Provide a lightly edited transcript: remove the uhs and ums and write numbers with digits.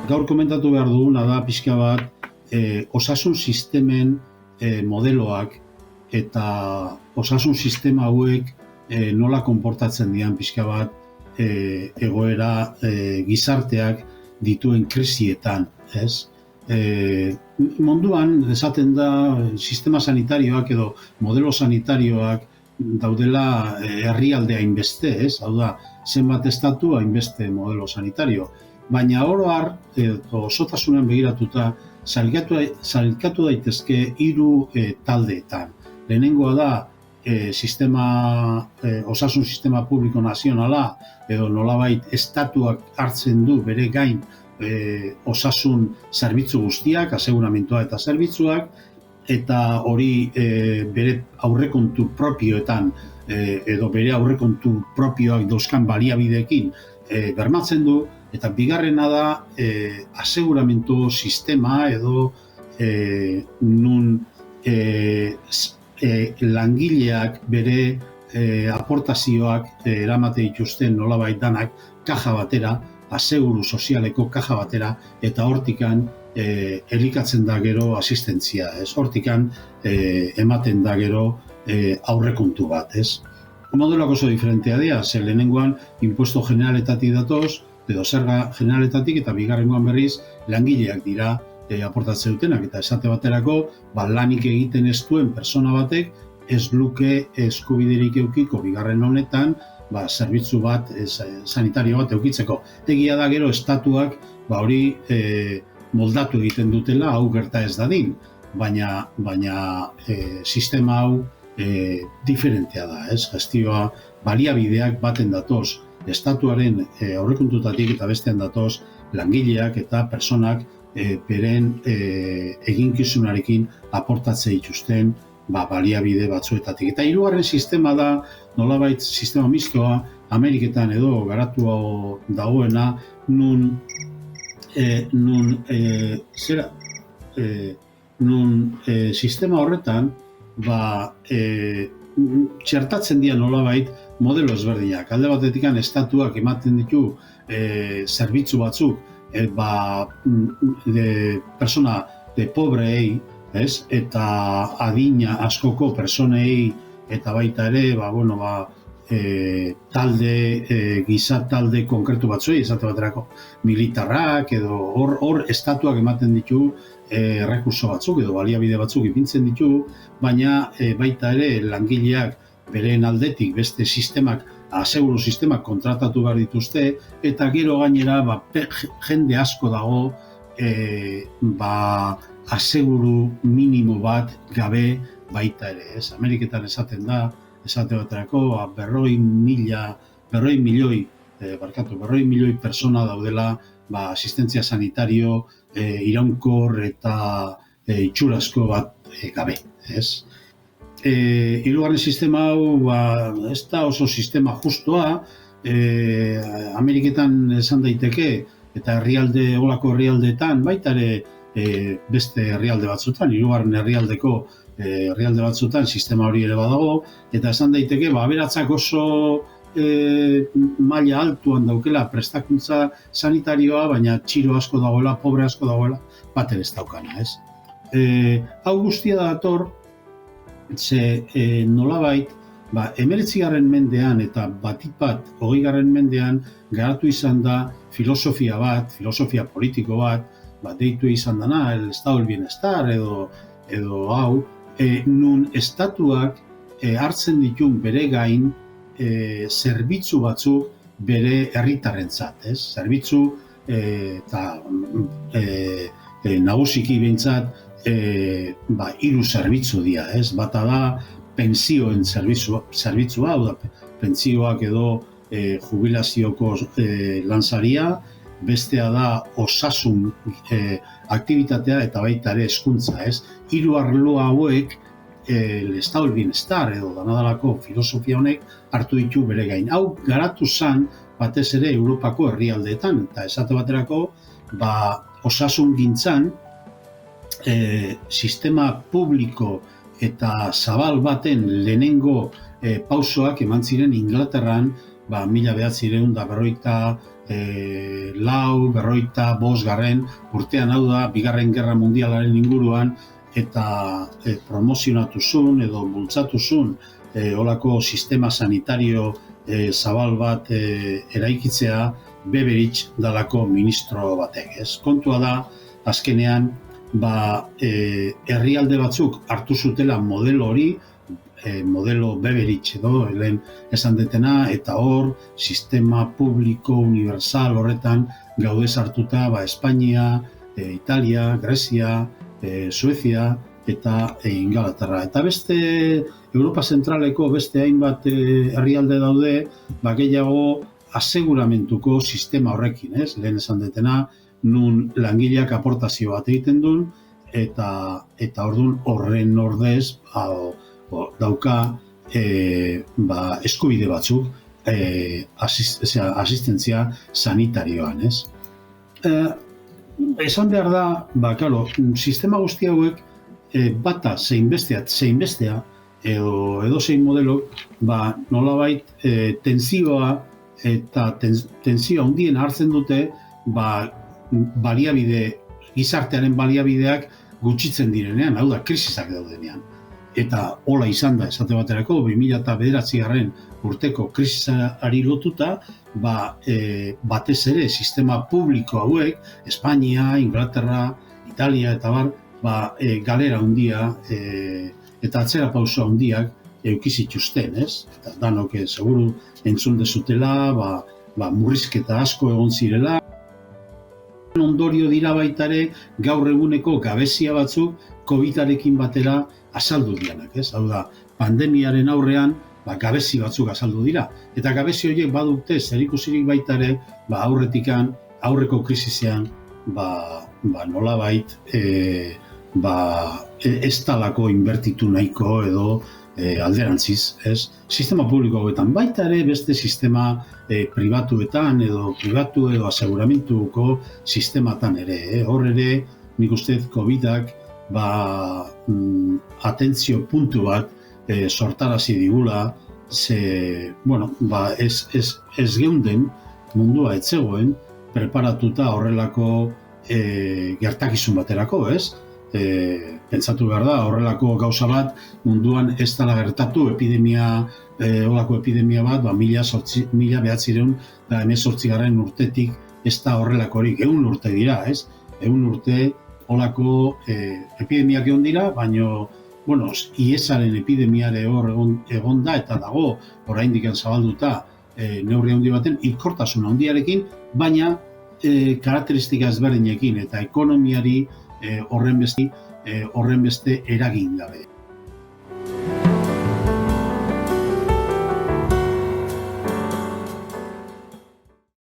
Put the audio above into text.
gaur komentatu behar duguna da pixka bat osasun sistemen modeloak eta osasun sistema hauek nola konportatzen dian pixka bat egoera gizarteak dituen krisietan, ez? Munduan esaten da sistema sanitarioak edo modelo sanitarioak daudela herrialde hainbeste, ez? Hau da, zenbat estatu hainbeste modelo sanitario. Baina oro har, osotasunen begiratuta, sailkatu daitezke 3 taldeetan. Lehenengoa da, osasun sistema publiko nazionala, edo nolabait estatuak hartzen du bere gain osasun zerbitzu guztiak, aseguramentua eta zerbitzuak, eta hori bere aurrekontu propioetan edo bere aurrekontu propioak dauzkan baliabideekin bermatzen du, eta bigarrena da aseguramentu sistema edo nun langileak bere aportazioak eramate dituzten nolabait danak kaja batera, aseguru sozialeko kaja batera, eta hortikan elikatzen da gero asistentzia, ez? Hortikan ematen da gero aurrekontu bat, ez? Moduloak oso diferentea dira, ze lehenengoan impuesto generaletatik datoz, edo zerga generaletatik, eta bigarrengoan berriz langileak dira aportatzen dutenak, eta esate baterako lanik egiten ez duen persona batek ez luke eskubiderik eukiko bigarren honetan zerbitzu bat, sanitario bat eukitzeko. Egia da gero estatuak hori moldatu egiten dutela, hau gerta ez dadin, baina sistema hau diferentea da, ez? Gestioa baliabideak baten datoz estatuaren aurrekontutatik eta bestean datoz langileak eta personak beren eginkizunarekin aportatze dituzten baliabide batzuetatik. Eta hirugarren sistema da, nolabait sistema mistoa, Ameriketan edo garatua dagoena, nun sistema horretan txertatzen dira nolabait modelo ezberdinak. Alde batetik estatuak ematen ditu zerbitzu batzuk persona pobreei, eta adina askoko personei, eta baita ere giza talde konkretu batzuei, esate baterako militarrak, edo hor estatuak ematen ditu rekurso batzuk edo baliabide batzuk ipintzen ditu, baina baita ere langileak beren aldetik beste sistemak, aseguru sistemak kontratatu behar dituzte, eta gero gainera jende asko dago aseguru minimo bat gabe baita ere, ez? Ameriketan esaten da, esate baterako 40 milioi persona daudela asistentzia sanitario iraunkor eta itxurazko bat gabe, ez? Hirugarren sistema hau ez da oso sistema justua, Ameriketan esan daiteke, eta olako herrialdeetan, baita ere beste herrialde batzutan, hirugarren herrialde batzutan sistema hori ere badago, eta esan daiteke, aberatsak oso maila altuan daukela prestakuntza sanitarioa, baina txiro asko dagoela, pobre asko dagoela, bat ere ez daukana, ez? Hau guztia dator, ze nolabait, 19. mendean eta batik bat 20. mendean garatu izan da filosofia politiko bat, deitu izan dana, el estado del bienestar edo hau, nun estatuak hartzen ditun bere gain zerbitzu batzuk bere herritarrentzat, ez? Zerbitzu eta nagusiki behintzat 3 zerbitzu dira, ez? Bata da pentsioen zerbitzua, hau da, pentsioak edo jubilazioko lansaria, bestea da osasun aktibitatea eta baita ere hezkuntza, ez? 3 arlo hauek el estado del bienestar edo danadalako filosofia honek hartu ditu bere gain. Hau garatu zen batez ere Europako herrialdeetan, eta esate baterako osasun gintzan sistema publiko eta zabal baten lehenengo pausoak eman ziren Inglaterran 1944 urtean, hau da, Bigarren Gerra Mundialaren inguruan, eta promozionatu zuen edo bultzatu zuen olako sistema sanitario zabal bat eraikitzea Beveridge dalako ministro batek. Kontua da, azkenean, herrialde batzuk hartu zutela modelo hori, modelo Beveridge edo, lehen esan detena, eta hor, sistema publiko universal horretan gaude sartuta Espainia, Italia, Grezia, Suezia eta Ingalaterra. Eta beste Europa Zentraleko beste hainbat herrialde daude, gehiago aseguramentuko sistema horrekin, lehen esan detena, nun langileak aportazio bat egiten duen, eta orduan horren ordez dauka eskubide batzuk asistentzia sanitarioan. Esan behar da, sistema guzti hauek bata zein bestea edo zein modelo nolabait tentsioa eta tensio handien hartzen dute gizartearen baliabideak gutxitzen direnean, hau da, krisisak daudenean. Eta hola izan da, esate baterako, 2009 urteko krisisari lotuta, batez ere sistema publiko hauek, Espainia, Inglaterra, Italia eta galera handia eta atzera pauso handiak eukizituzten, Eta danok seguru entzun dezutela, murrizketa asko egon zirela. Ondorio dira baitare gaur eguneko gabezia batzuk COVID-arekin batera azaldu dianak, Hau da, pandemiaren aurrean gabezi batzuk azaldu dira. Eta gabezi horiek badute zerikusirik baitare aurreko krisisean nolabait ez talako inbertitu nahiko edo alderantziz, Sistema publiko hauetan baita ere beste sistema pribatuetan edo aseguramentuko sistematan ere. Hor ere, nik uste COVID-ak atentzio puntu bat sortarazi digula, ez geunden mundua etzegoen preparatuta horrelako gertakizun baterako, pentsatu behar da, horrelako gauza bat munduan ez dela gertatu olako epidemia bat, 1918 urtetik ez da horrelako hori, 100 urte dira, 100 urte olako epidemiak egon dira, baina IESaren epidemiare hor egon da eta dago oraindik zabalduta neurri handi baten hilkortasun handiarekin, baina karakteristika ezberdinekin eta ekonomiari horren beste eragin gabe.